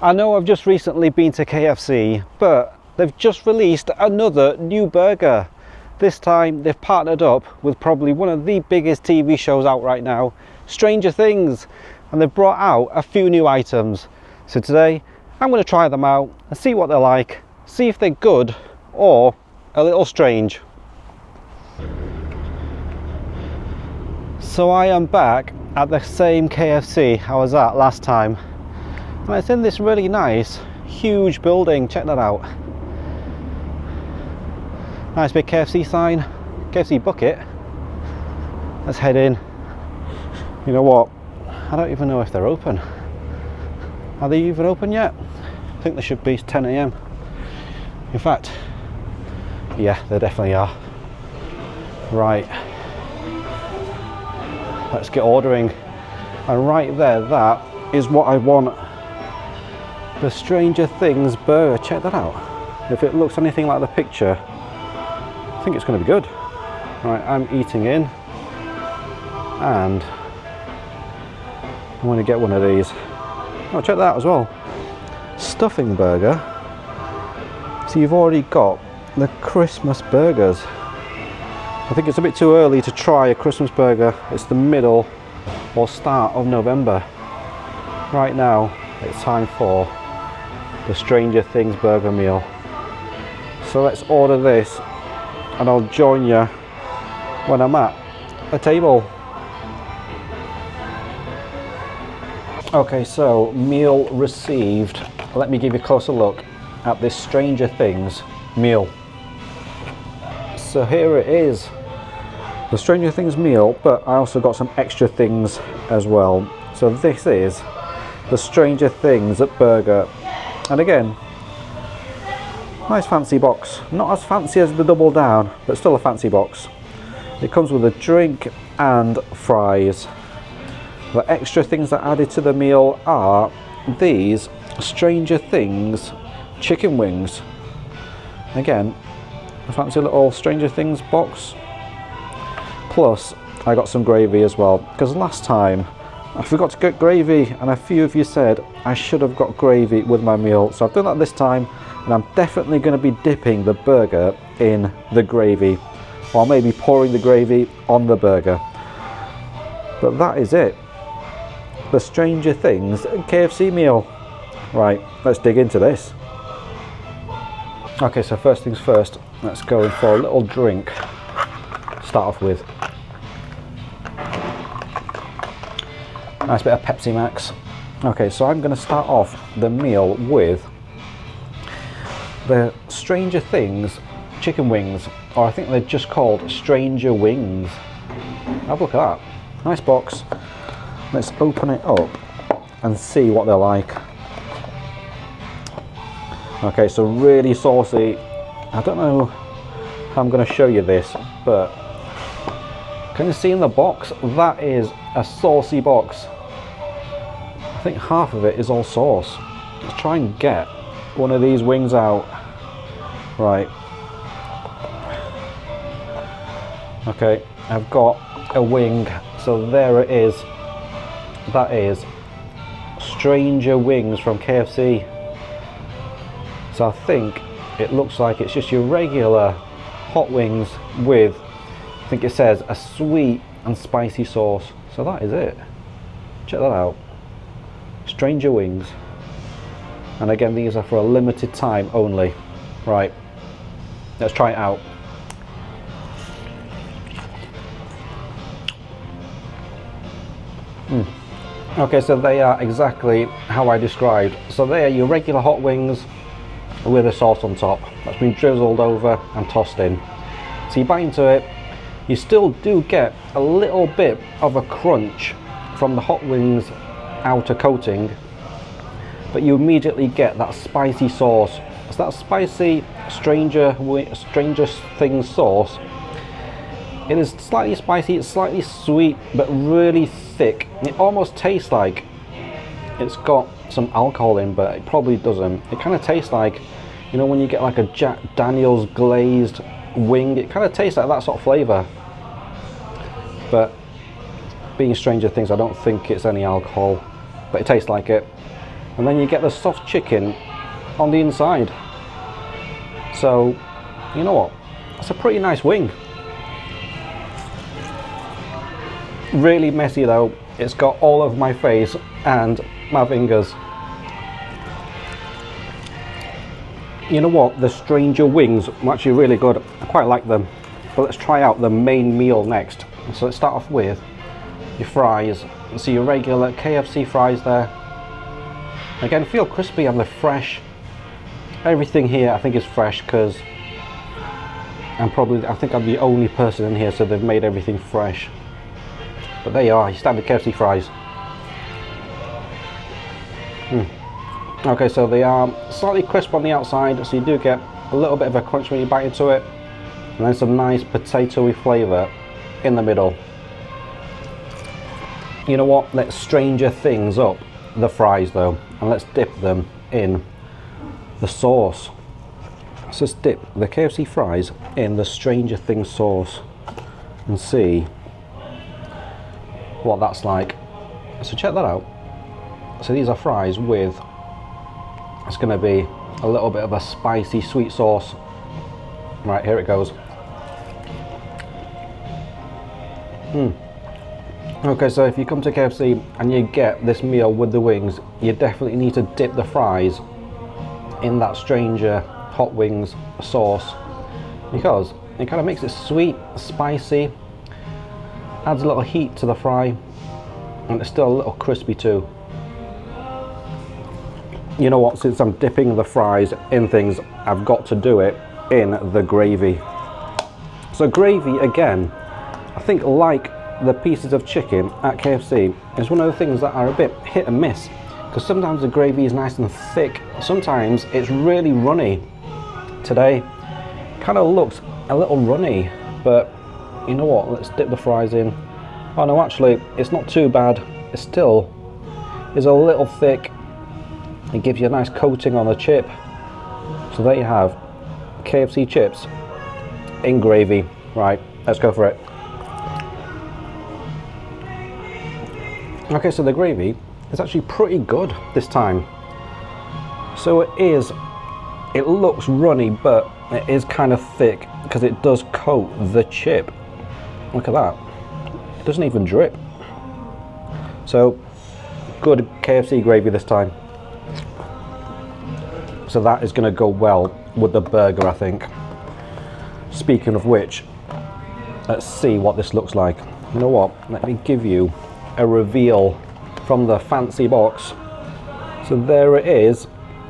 I know I've just recently been to KFC, but they've just released another new burger. This time they've partnered up with probably one of the biggest TV shows out right now, Stranger Things, and they've brought out a few new items. So today I'm going to try them out and see what they're like, see if they're good or a little strange. So I am back at the same KFC I was at last time. And it's in this really nice, huge building. Check that out. Nice big KFC sign, KFC bucket. Let's head in. You know what? I don't even know if they're open. Are they even open yet? I think they should be. It's 10 AM. In fact, yeah, they definitely are. Right. Let's get ordering. And right there, that is what I want. The Stranger Things burger. Check that out. If it looks anything like the picture, I think it's going to be good. Right, I'm eating in, and I'm going to get one of these. Oh, check that out as well. Stuffing burger. So you've already got the Christmas burgers. I think it's a bit too early to try a Christmas burger. It's the middle or start of November. Right now, it's time for the Stranger Things burger meal. So let's order this and I'll join you when I'm at a table. Okay, so meal received. Let me give you a closer look at this Stranger Things meal. So here it is, the Stranger Things meal, but I also got some extra things as well. So this is the Stranger Things burger. And again, nice fancy box. Not as fancy as the Double Down, but still a fancy box. It comes with a drink and fries. The extra things that added to the meal are these Stranger Things chicken wings. Again, a fancy little Stranger Things box. Plus, I got some gravy as well, because last time I forgot to get gravy, and a few of you said I should have got gravy with my meal. So I've done that this time, and I'm definitely going to be dipping the burger in the gravy, or maybe pouring the gravy on the burger. But that is it. The Stranger Things KFC meal. Right, let's dig into this. Okay, so first things first, let's go in for a little drink. Start off with nice bit of Pepsi Max. Okay, so I'm going to start off the meal with the Stranger Things chicken wings, or I think they're just called Stranger Wings. Have a look at that. Nice box. Let's open it up and see what they're like. Okay, so really saucy. I don't know how I'm going to show you this, but can you see in the box? That is a saucy box. I think half of it is all sauce. Let's try and get one of these wings out. Right. Okay, I've got a wing. So there it is. That is Stranger Wings from KFC. So I think it looks like it's just your regular hot wings with, I think it says, a sweet and spicy sauce. So that is it. Check that out. Stranger Wings. And again, these are for a limited time only. Right, let's try it out. Okay, so they are exactly how I described. So they are your regular hot wings with a sauce on top that's been drizzled over and tossed in. So you bite into it, you still do get a little bit of a crunch from the hot wings outer coating, but you immediately get that spicy sauce. It's that spicy Stranger Things sauce. It is slightly spicy, it's slightly sweet, but really thick. It almost tastes like it's got some alcohol in, but it probably doesn't. It kind of tastes like, you know, when you get like a Jack Daniel's glazed wing, it kind of tastes like that sort of flavour. But being Stranger Things, I don't think it's any alcohol, but it tastes like it. and then you get the soft chicken on the inside. So, you know what? It's a pretty nice wing. Really messy though. It's got all over my face and my fingers. You know what? The Stranger Wings are actually really good. I quite like them. But let's try out the main meal next. So let's start off with your fries. So your regular KFC fries there. Again, feel crispy and they're fresh. Everything here I think is fresh because I think I'm the only person in here, so they've made everything fresh. But there you are, your standard KFC fries. Okay, so they are slightly crisp on the outside, so you do get a little bit of a crunch when you bite into it, and then some nice potatoey flavour in the middle. You know what? Let's Stranger Things up the fries though, and let's dip them in the sauce. So let's dip the KFC fries in the Stranger Things sauce and see what that's like. So check that out. So these are fries with, it's going to be a little bit of a spicy sweet sauce. Right, here it goes. Okay, so if you come to KFC and you get this meal with the wings, you definitely need to dip the fries in that Stranger hot wings sauce, because it kind of makes it sweet, spicy, adds a little heat to the fry, and it's still a little crispy too. You know what, since I'm dipping the fries in things, I've got to do it in the gravy. So gravy, again, I think like the pieces of chicken at KFC, is one of the things that are a bit hit and miss, because sometimes the gravy is nice and thick, sometimes it's really runny. Today kind of looks a little runny, but you know what, let's dip the fries in. Oh no, actually it's not too bad. It still is a little thick. It gives you a nice coating on the chip. So there you have KFC chips in gravy. Right, let's go for it. Okay, so the gravy is actually pretty good this time. So it looks runny, but it is kind of thick because it does coat the chip. Look at that. It doesn't even drip. So good KFC gravy this time. So that is going to go well with the burger, I think. Speaking of which, let's see what this looks like. You know what? Let me give you a reveal from the fancy box. So there it is,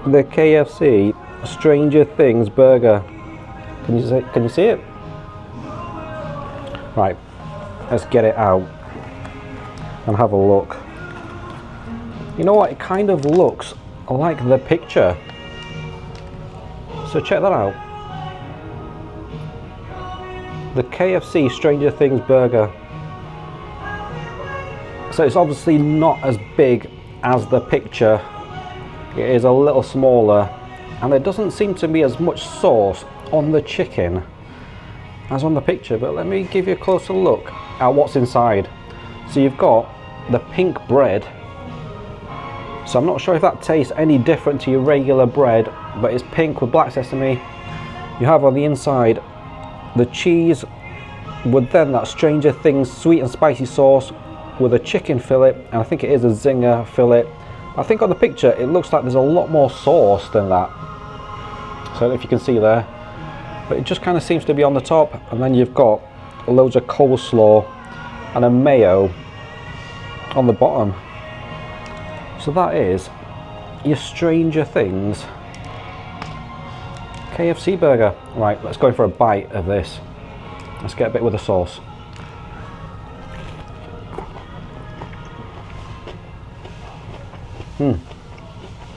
the KFC Stranger Things burger. Can you see it? Right, let's get it out and have a look. You know what? It kind of looks like the picture. So check that out. The KFC Stranger Things burger. So it's obviously not as big as the picture. It is a little smaller, and there doesn't seem to be as much sauce on the chicken as on the picture, but let me give you a closer look at what's inside. So you've got the pink bread. So I'm not sure if that tastes any different to your regular bread, but it's pink with black sesame. You have on the inside the cheese with then that Stranger Things sweet and spicy sauce with a chicken fillet, and I think it is a zinger fillet. I think on the picture it looks like there's a lot more sauce than that. So I don't know if you can see there, but it just kind of seems to be on the top, and then you've got loads of coleslaw and a mayo on the bottom. So that is your Stranger Things KFC burger. Right, let's go in for a bite of this. Let's get a bit with the sauce.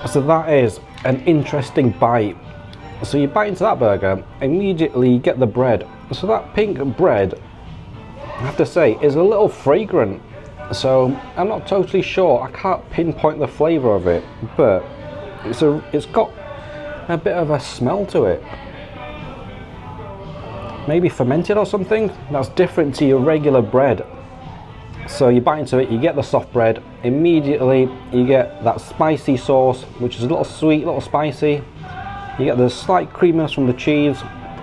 So that is an interesting bite. So you bite into that burger, immediately you get the bread. So that pink bread, I have to say, is a little fragrant. So I'm not totally sure, I can't pinpoint the flavour of it, but it's got a bit of a smell to it. Maybe fermented or something? That's different to your regular bread. So you bite into it, you get the soft bread, immediately you get that spicy sauce, which is a little sweet, a little spicy. You get the slight creaminess from the cheese.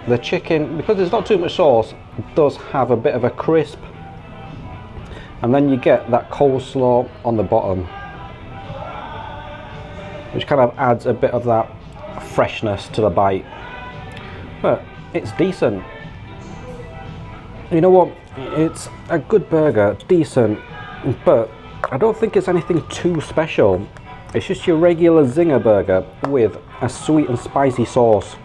The chicken, because there's not too much sauce, does have a bit of a crisp. And then you get that coleslaw on the bottom, which kind of adds a bit of that freshness to the bite. But it's decent. You know what? It's a good burger, decent, but I don't think it's anything too special. It's just your regular zinger burger with a sweet and spicy sauce.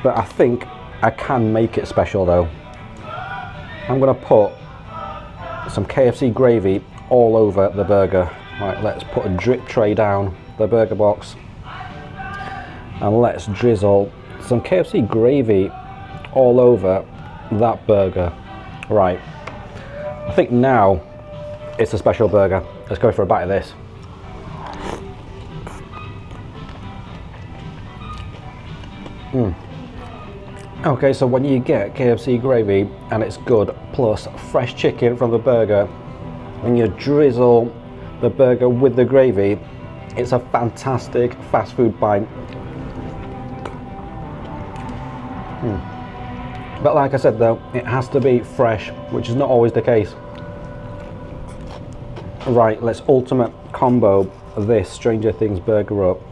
But I think I can make it special though. I'm gonna put some KFC gravy all over the burger. Right, let's put a drip tray down the burger box and let's drizzle some KFC gravy all over that burger. Right, I think now it's a special burger. Let's go for a bite of this. Okay, so when you get KFC gravy and it's good, plus fresh chicken from the burger, and you drizzle the burger with the gravy, it's a fantastic fast food bite. But like I said though, it has to be fresh, which is not always the case. Right, let's ultimate combo this Stranger Things burger up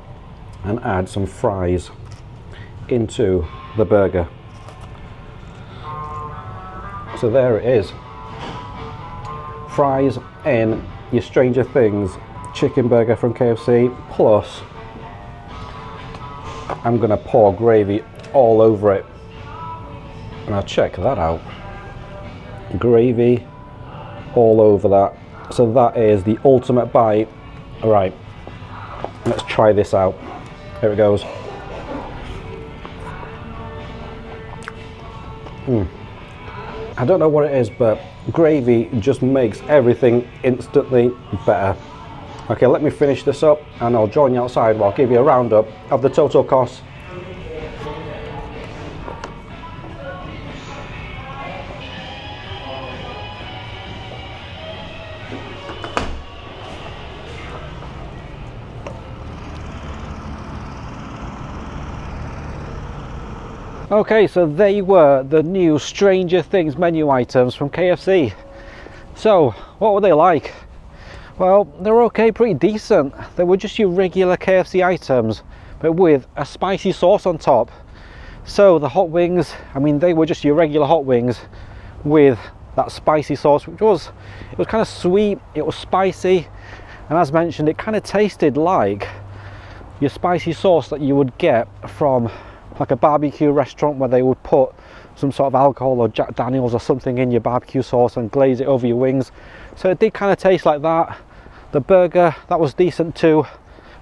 and add some fries into the burger. So there it is. Fries in your Stranger Things chicken burger from KFC, plus I'm gonna pour gravy all over it. Now check that out. Gravy all over that. So that is the ultimate bite. All right, let's try this out. Here it goes. I don't know what it is, but gravy just makes everything instantly better. Okay, let me finish this up and I'll join you outside while I'll give you a roundup of the total cost. Okay, so they were the new Stranger Things menu items from KFC. So, what were they like? Well, they were okay, pretty decent. They were just your regular KFC items, but with a spicy sauce on top. So the hot wings, I mean, they were just your regular hot wings with that spicy sauce, which was, it was kind of sweet, it was spicy, and as mentioned, it kind of tasted like your spicy sauce that you would get from like a barbecue restaurant where they would put some sort of alcohol or Jack Daniels or something in your barbecue sauce and glaze it over your wings. So it did kind of taste like that. The burger, that was decent too.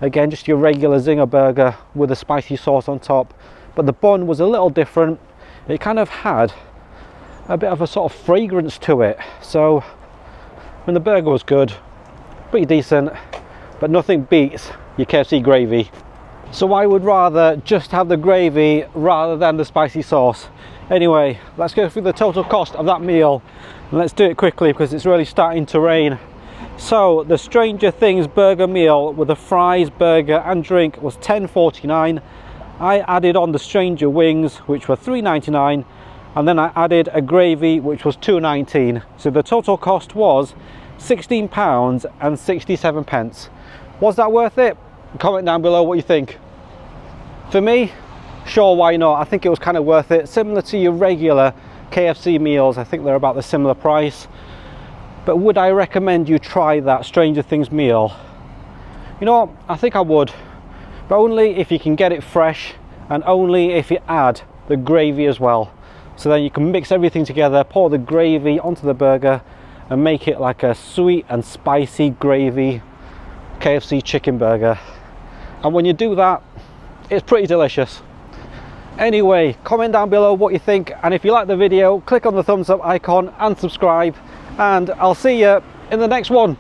Again, just your regular zinger burger with a spicy sauce on top. But the bun was a little different. It kind of had a bit of a sort of fragrance to it. So, I mean, the burger was good, pretty decent, but nothing beats your KFC gravy. So I would rather just have the gravy rather than the spicy sauce. Anyway, let's go through the total cost of that meal. And let's do it quickly because it's really starting to rain. So the Stranger Things burger meal with the fries, burger and drink was $10.49. I added on the Stranger Wings, which were $3.99, and then I added a gravy, which was $2.19. So the total cost was £16.67. Was that worth it? Comment down below what you think. For me, sure, why not? I think it was kind of worth it. Similar to your regular KFC meals, I think they're about the similar price. But would I recommend you try that Stranger Things meal? You know what? I think I would, but only if you can get it fresh and only if you add the gravy as well. So then you can mix everything together, pour the gravy onto the burger and make it like a sweet and spicy gravy KFC chicken burger. And when you do that, it's pretty delicious. Anyway, comment down below what you think, and if you like the video, click on the thumbs up icon and subscribe, and I'll see you in the next one.